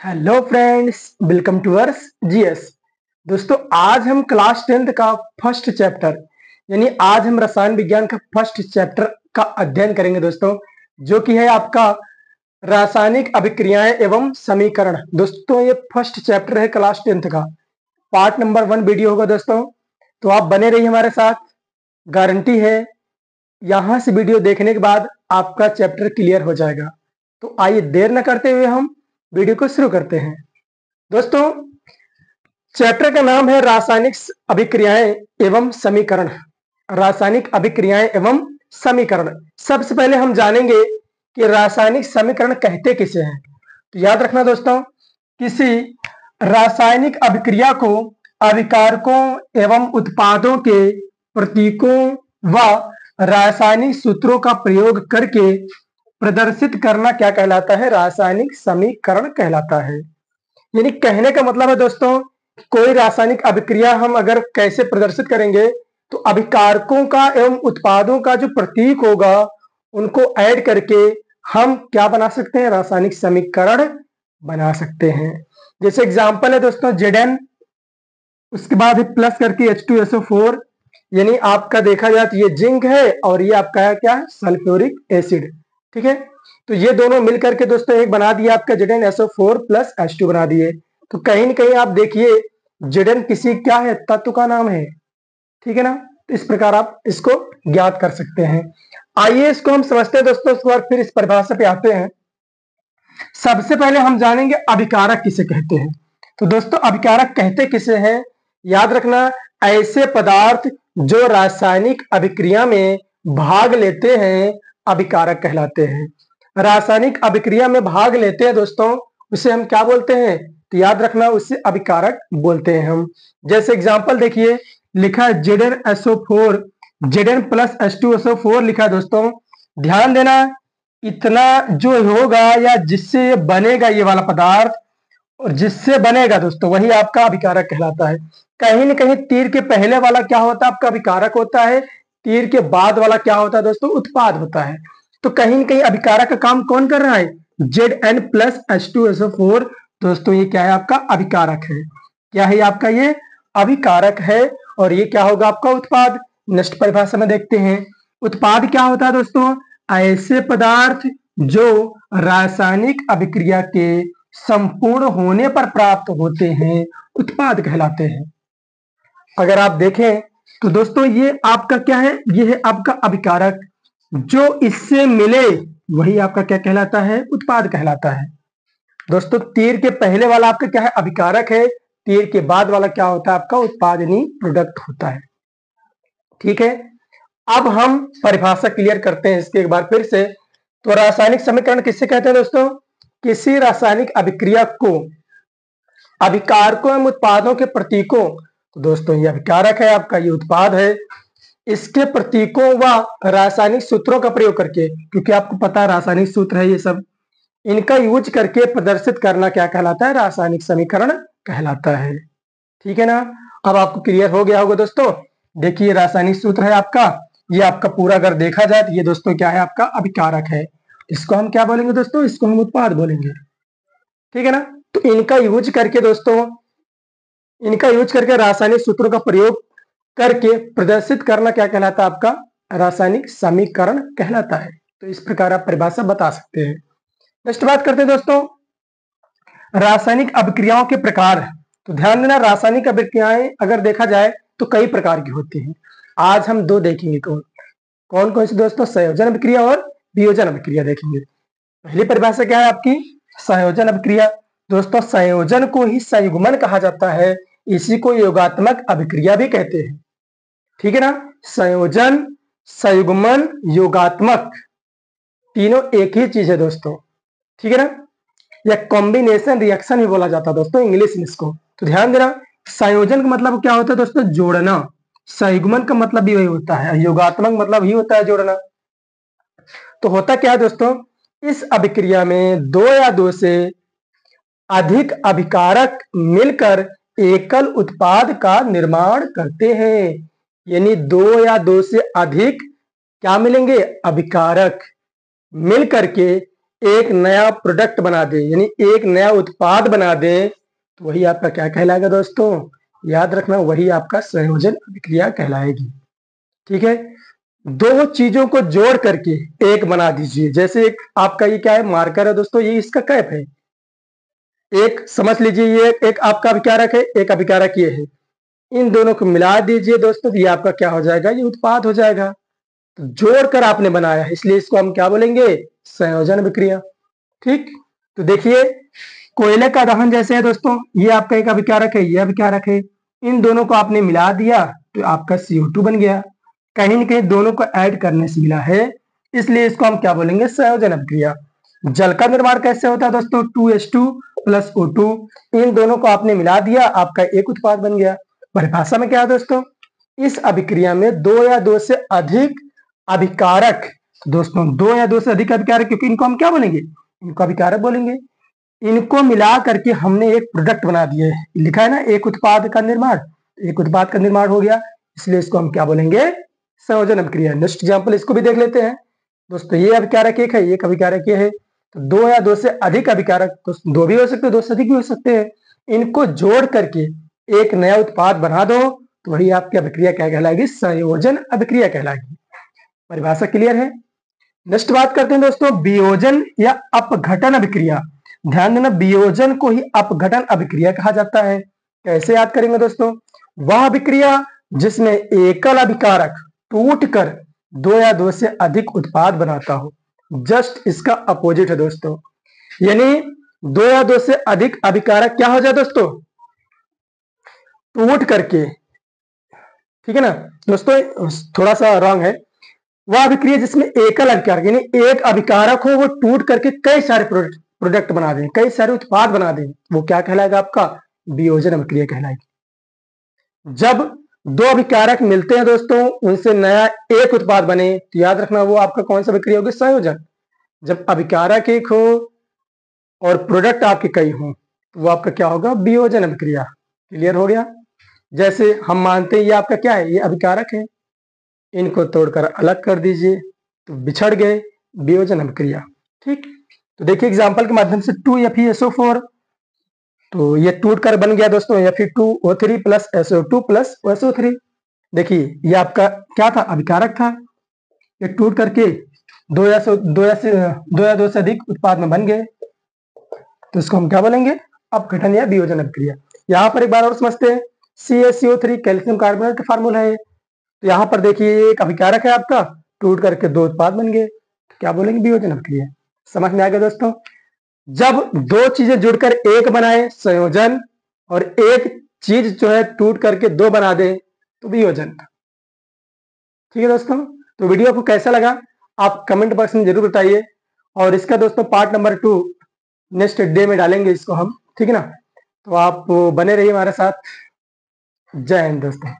Hello friends, welcome to ours GS. दोस्तों, आज हम क्लास 10th का फर्स्ट चैप्टर यानी आज हम रसायन विज्ञान का फर्स्ट चैप्टर का अध्ययन करेंगे दोस्तों, जो कि है आपका रासायनिक अभिक्रियाएं एवं समीकरण। दोस्तों, ये फर्स्ट चैप्टर है क्लास 10th का, पार्ट नंबर 1 वीडियो होगा दोस्तों। तो आप बने रहिए हमारे साथ, गारंटी है यहां से वीडियो देखने के बाद आपका चैप्टर क्लियर हो जाएगा। तो आइए देर न करते हुए हम वीडियो को शुरू करते हैं। दोस्तों, चैप्टर का नाम है रासायनिक अभिक्रियाएं एवं समीकरण। रासायनिक अभिक्रियाएं एवं समीकरण। सबसे पहले हम जानेंगे कि रासायनिक समीकरण कहते किसे हैं। तो याद रखना दोस्तों, किसी रासायनिक अभिक्रिया को अभिकारकों एवं उत्पादों के प्रतीकों व रासायनिक सूत्रों का प्रयोग करके प्रदर्शित करना क्या कहलाता है? रासायनिक समीकरण कहलाता है। यानी कहने का मतलब है दोस्तों, कोई रासायनिक अभिक्रिया हम अगर कैसे प्रदर्शित करेंगे तो अभिकारकों का एवं उत्पादों का जो प्रतीक होगा उनको ऐड करके हम क्या बना सकते हैं? रासायनिक समीकरण बना सकते हैं। जैसे एग्जांपल है दोस्तों Zn, उसके बाद प्लस करके H2SO4, यानी आपका देखा जाए तो ये जिंक है और ये आपका है क्या? Sulphuric acid. ठीक है, तो ये दोनों मिलकर के दोस्तों एक बना दिया आपका ZnSO4 प्लस H2 बना दिए। तो कहीं न कहीं आप देखिए Zn किसी क्या है? तत्व का नाम है। ठीक है ना, तो इस प्रकार आप इसको ज्ञात कर सकते हैं। आइए इसको हम समझते हैं दोस्तों, उसके बाद फिर इस परिभाषा पे आते हैं। सबसे पहले हम जानेंगे अभिकारक किसे कहते हैं। तो दोस्तों, अभिकारक कहते किसे हैं? याद रखना, ऐसे पदार्थ जो रासायनिक अभिक्रिया में भाग लेते हैं अभिकारक कहलाते हैं। रासायनिक अभिक्रिया में भाग लेते हैं दोस्तों, उसे हम क्या बोलते हैं? तो याद रखना, उसे अभिकारक बोलते हैं हम। जैसे एग्जांपल देखिए, लिखा है ZnSO4, Zn प्लस H2SO4 लिखा है दोस्तों। ध्यान देना, इतना जो होगा या जिससे ये बनेगा ये वाला पदार्थ, और जिससे बनेगा दोस्तों वही आपका अभिकारक कहलाता है। कहीं न कहीं तीर के पहले वाला क्या होता है? आपका अभिकारक होता है। तीर के बाद वाला क्या होता है दोस्तों? उत्पाद होता है। तो कहीं न कहीं अभिकारक का काम कौन कर रहा है? Zn प्लस H2SO4 दोस्तों, ये क्या है? आपका अभिकारक है। क्या है आपका? ये अभिकारक है। और ये क्या होगा? आपका उत्पाद। नेक्स्ट परिभाषा में देखते हैं, उत्पाद क्या होता है दोस्तों? ऐसे पदार्थ जो रासायनिक अभिक्रिया के संपूर्ण होने पर प्राप्त होते हैं उत्पाद कहलाते हैं। अगर आप देखें तो दोस्तों, ये आपका क्या है? ये है आपका अभिकारक। जो इससे मिले वही आपका क्या कहलाता है? उत्पाद कहलाता है। दोस्तों, तीर के पहले वाला आपका क्या है? अभिकारक है। तीर के बाद वाला क्या होता है? आपका उत्पाद यानी प्रोडक्ट होता है। ठीक है, अब हम परिभाषा क्लियर करते हैं इसके एक बार फिर से। तो रासायनिक समीकरण किससे कहते हैं दोस्तों? किसी रासायनिक अभिक्रिया को अभिकारकों एवं उत्पादों के प्रतीकों, तो दोस्तों ये अभिकारक है आपका, ये उत्पाद है, इसके प्रतीकों व रासायनिक सूत्रों का प्रयोग करके, क्योंकि आपको पता है रासायनिक सूत्र है ये सब, इनका यूज करके प्रदर्शित करना क्या कहलाता है? रासायनिक समीकरण कहलाता है। ठीक है ना, अब आपको क्लियर हो गया होगा दोस्तों। देखिए, रासायनिक सूत्र है आपका, ये आपका पूरा अगर देखा जाए तो ये दोस्तों क्या है? आपका अभिकारक है। इसको हम क्या बोलेंगे दोस्तों? इसको हम उत्पाद बोलेंगे। ठीक है ना, तो इनका यूज करके दोस्तों, इनका यूज करके रासायनिक सूत्रों का प्रयोग करके प्रदर्शित करना क्या कहलाता है? आपका रासायनिक समीकरण कहलाता है। तो इस प्रकार आप परिभाषा बता सकते हैं। नेक्स्ट बात करते हैं दोस्तों, रासायनिक अभिक्रियाओं के प्रकार। तो ध्यान देना, रासायनिक अभिक्रियाएं अगर देखा जाए तो कई प्रकार की होती हैं। आज हम दो देखेंगे। कौन कौन सी दोस्तों? संयोजन अभिक्रिया और वियोजन अभिक्रिया देखेंगे। पहली परिभाषा क्या है आपकी? संयोजन अभिक्रिया। दोस्तों, संयोजन को ही संयुग्मन कहा जाता है, इसी को योगात्मक अभिक्रिया भी कहते हैं। ठीक है ना, संयोजन, संयुग्मन, योगात्मक, तीनों एक ही चीज है दोस्तों। ठीक है ना, या कॉम्बिनेशन रिएक्शन भी बोला जाता है दोस्तों इंग्लिश में इसको। तो ध्यान देना, संयोजन का मतलब क्या होता है दोस्तों? जोड़ना। संयुग्मन का मतलब भी वही होता है, योगात्मक मतलब ही होता है जोड़ना। तो होता क्या है दोस्तों, इस अभिक्रिया में दो या दो से अधिक अभिकारक मिलकर एकल उत्पाद का निर्माण करते हैं। यानी दो या दो से अधिक क्या मिलेंगे? अभिकारक मिलकर के एक नया प्रोडक्ट बना दे, यानी एक नया उत्पाद बना दे, तो वही आपका क्या कहलाएगा दोस्तों? याद रखना, वही आपका संयोजन अभिक्रिया कहलाएगी। ठीक है, दो चीजों को जोड़ करके एक बना दीजिए। जैसे एक आपका ये क्या है, मार्कर है दोस्तों, ये इसका कैप है। एक समझ लीजिए, ये एक आपका अभिकारक है, एक अभिकारक ये है। इन दोनों को मिला दीजिए दोस्तों, तो ये आपका क्या हो जाएगा? ये उत्पाद हो जाएगा। तो जोड़कर आपने बनाया है, इसलिए इसको हम क्या बोलेंगे? संयोजन अभिक्रिया। ठीक, तो देखिए कोयले का दहन जैसे है दोस्तों, ये आपका एक अभिकारक है, ये अभिकारक है। इन दोनों को आपने मिला दिया तो आपका CO2 बन गया। कहीं न कहीं दोनों को ऐड करने से मिला है, इसलिए इसको हम क्या बोलेंगे? संयोजन अभिक्रिया। जल का निर्माण कैसे होता है दोस्तों? 2H2 प्लस O2, इन दोनों को आपने मिला दिया, आपका एक उत्पाद बन गया। परिभाषा में क्या है दोस्तों? इस अभिक्रिया में दो या दो से अधिक अभिकारक, दोस्तों दो या दो से अधिक अभिकारक, क्योंकि इनको हम क्या बोलेंगे? इनको अभिकारक बोलेंगे। इनको मिला करके हमने एक प्रोडक्ट बना दिया है, लिखा है ना एक उत्पाद का निर्माण, एक उत्पाद का निर्माण हो गया, इसलिए इसको हम क्या बोलेंगे? संयोजन अभिक्रिया। नेक्स्ट एग्जांपल इसको भी देख लेते हैं दोस्तों। ये अभिकारक एक है, एक अभिकारक ये है, तो दो या दो से अधिक अभिकारक, तो दो भी हो सकते हैं, दो से अधिक भी हो सकते हैं। इनको जोड़ करके एक नया उत्पाद बना दो, तो वही आपकी अभिक्रिया क्या कहलाएगी? संयोजन अभिक्रिया कहलाएगी। परिभाषा क्लियर है? नेक्स्ट बात करते हैं दोस्तों, वियोजन या अपघटन अभिक्रिया। ध्यान देना, वियोजन को ही अपघटन अभिक्रिया कहा जाता है। कैसे याद करेंगे दोस्तों? वह अभिक्रिया जिसमें एकल अभिकारक टूटकर दो या दो से अधिक उत्पाद बनाता हो। जस्ट इसका अपोजिट है दोस्तों, यानी दो या दो से अधिक अभिकारक क्या हो जाए दोस्तों? टूट करके। ठीक है ना दोस्तों, थोड़ा सा रॉन्ग है। वह अभिक्रिया जिसमें एकल अभिकारक, यानी एक अभिकारक हो, वो टूट करके कई सारे प्रोडक्ट बना दें, कई सारे उत्पाद बना दें, वो क्या कहलाएगा? आपका वियोजन अभिक्रिया कहलाएगी। जब दो अभिकारक मिलते हैं दोस्तों, उनसे नया एक उत्पाद बने, तो याद रखना वो आपका कौन सा अभिक्रिया होगी? संयोजन। जब अभिकारक एक हो और प्रोडक्ट आपके कई हो, तो वो आपका क्या होगा? वियोजन अभिक्रिया। क्लियर हो गया? जैसे हम मानते हैं ये आपका क्या है? ये अभिकारक है, इनको तोड़कर अलग कर दीजिए, तो बिछड़ गए, वियोजन अभिक्रिया। ठीक, तो देखिए एग्जांपल के माध्यम से 2FeSO4, तो ये टूट कर बन गया दोस्तों Fe2O3 plus SO2 plus SO3। देखिए ये आपका क्या था? अभिकारक था। ये टूट करके दो या दो से अधिक उत्पाद में बन गए, तो इसको हम क्या बोलेंगे? अपघटन या वियोजन अभिक्रिया। यहाँ पर एक बार और समझते हैं, CaCO3 कैल्शियम कार्बोनेट का फार्मूला है। तो यहाँ पर देखिए एक अभिकारक है आपका, टूट करके दो उत्पाद बन गए, तो क्या बोलेंगे? वियोजन अभिक्रिया। समझ में आ गया दोस्तों? जब दो चीजें जुड़कर एक बनाए, संयोजन, और एक चीज जो है टूट करके दो बना दे, तो वियोजन। ठीक है दोस्तों, तो वीडियो आपको कैसा लगा आप कमेंट बॉक्स में जरूर बताइए, और इसका दोस्तों पार्ट नंबर 2 नेक्स्ट डे में डालेंगे इसको हम। ठीक है ना, तो आप बने रहिए हमारे साथ। जय हिंद दोस्तों।